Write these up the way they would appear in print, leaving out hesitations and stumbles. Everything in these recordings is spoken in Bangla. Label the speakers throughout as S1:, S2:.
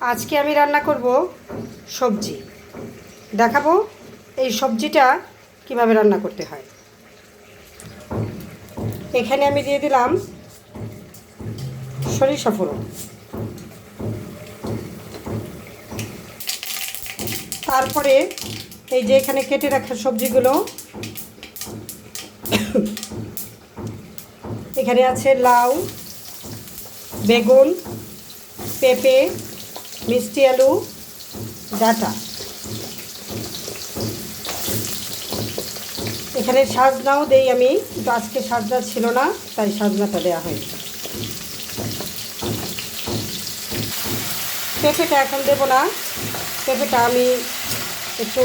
S1: আজকে আমি রান্না করব সবজি দেখাবো। এই সবজিটা কিভাবে রান্না করতে হয়। এখানে আমি দিয়ে দিলাম সরিষা ফোড়ন, তারপরে এই যে এখানে কেটে রাখা সবজিগুলো, এখানে আছে লাউ, বেগুন, পেঁপে, মিষ্টি আলু, ডাঁটা। এখানে সাজনাও দেই আমি, কিন্তু আজকে সাজনা ছিল না, তাই সাজনাটা দেওয়া হয়নি। পেঁপেটা এখন দেবো না, পেঁপেটা আমি একটু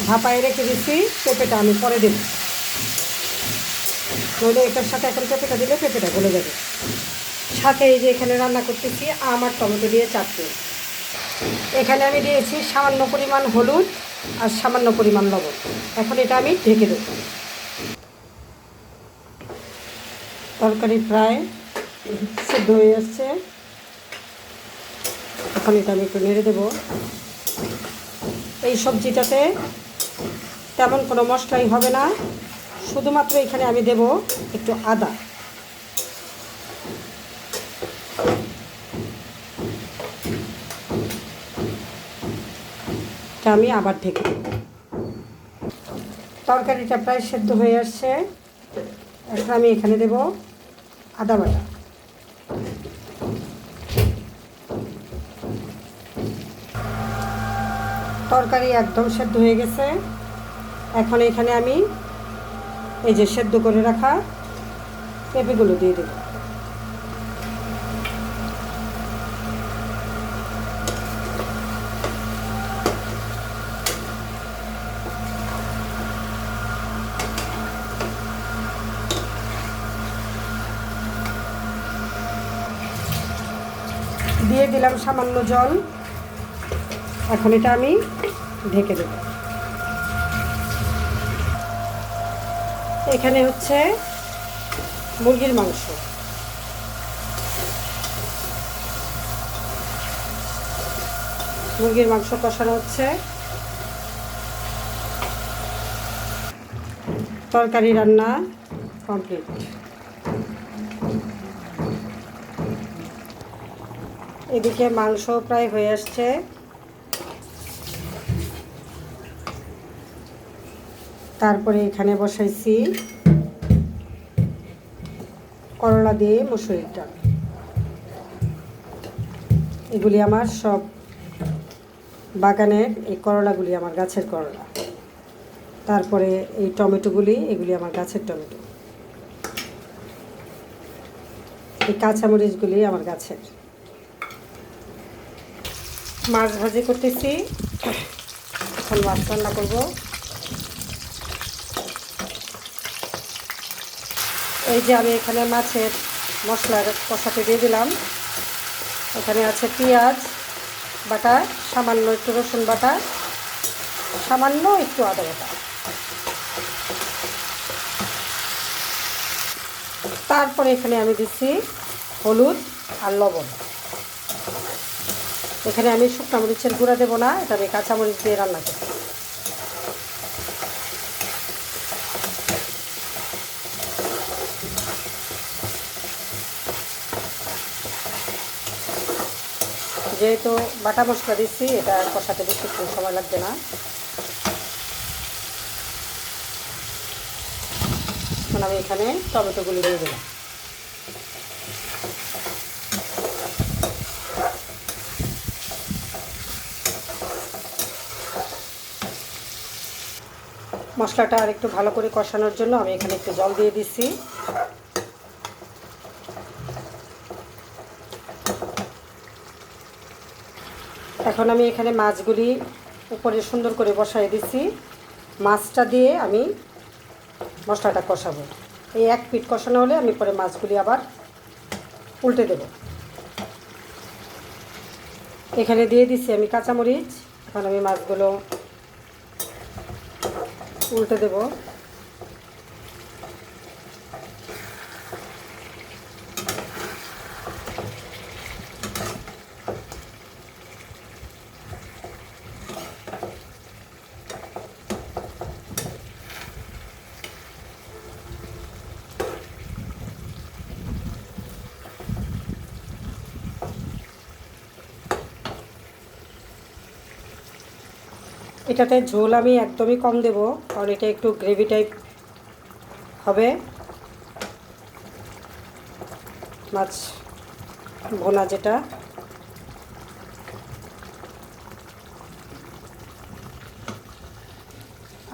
S1: ভাপায় রেখে দিচ্ছি, পেঁপেটা আমি পরে দেব। নইলে এটার সাথে এখন পেঁপেটা দিলে পেঁপেটা গলে যাবে। সাথে এই যে এখানে রান্না করতেছি আম আর টমেটো দিয়ে চাটনি। এখানে আমি দিয়েছি সামান্য পরিমাণ হলুদ আর সামান্য পরিমাণ লবণ। এখন এটা আমি ঢেকে দেব। তরকারি প্রায় সিদ্ধ হয়ে যাচ্ছে, এখন এটা আমি একটু নেড়ে দেব। এই সবজিটাতে তেমন কোনো মশলাই হবে না, শুধুমাত্র এখানে আমি দেব একটু আদা। এটা আমি আবার ঢেকে দেব। তরকারিটা প্রায় সেদ্ধ হয়ে আসছে, এখন আমি এখানে দেব আদা বাটা। তরকারি একদম সেদ্ধ হয়ে গেছে, এখন এখানে আমি এই যে সেদ্ধ করে রাখা পেঁপেগুলো দিয়ে দেব। দিয়ে দিলাম সামান্য জল, এখন এটা আমি ঢেকে দেব। এখানে হচ্ছে মুরগির মাংস। মুরগির মাংস কষানো হচ্ছে। তরকারি রান্না কমপ্লিট। এদিকে মাংস প্রায় হয়ে আসছে। তারপরে এখানে বসাইছি করলা দিয়ে মুসুরির ডাল। এগুলি আমার সব বাগানের, এই করলাগুলি আমার গাছের করলা। তারপরে এই টমেটোগুলি, এগুলি আমার গাছের টমেটো। এই কাঁচামরিচগুলি আমার গাছের। মাছ ভাজি করতেছি, এখন মাছ রান্না করবো। এই যে আমি এখানে মাছের মশলার কষাতে দিয়ে দিলাম। এখানে আছে পেঁয়াজ বাটা, সামান্য একটু রসুন বাটা, সামান্য একটু আদা বাটা। তারপরে এখানে আমি দিচ্ছি হলুদ আর লবণ। এখানে আমি শুকনো মরিচের গুঁড়া দেবো না, এটা আমি কাঁচামরিচ দিয়ে রান্না করব। যেহেতু বাটা মশলা দিচ্ছি, এটা কষাতে বেশিক্ষণ সময় লাগবে না। এখন আমি এখানে টমেটোগুলি দিয়ে দিলাম। মশলাটা আর একটু ভালো করে কষানোর জন্য আমি এখানে একটু জল দিয়ে দিচ্ছি। এখন আমি এখানে মাছগুলি উপরে সুন্দর করে বসাই দিচ্ছি। মাছটা দিয়ে আমি মশলাটা কষাবো। এই এক পিঠ কষানো হলে আমি পরে মাছগুলি আবার উল্টে দেব। এখানে দিয়ে দিচ্ছি আমি কাঁচামরিচ। এখন আমি মাছগুলো উল্টে দেব। এটাতে ঝোল আমি একদমই কম দেব, কারণ এটা একটু গ্রেভি টাইপ হবে, মাছ ভোনা যেটা।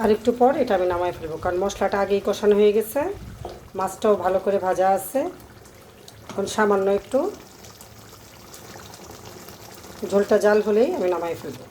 S1: আর একটু পর এটা আমি নামাই ফেলবো, কারণ মশলাটা আগেই কষানো হয়ে গেছে, মাছটাও ভালো করে ভাজা আছে। এখন সামান্য একটু ঝোলটা জাল হলেই আমি নামাই ফেলবো।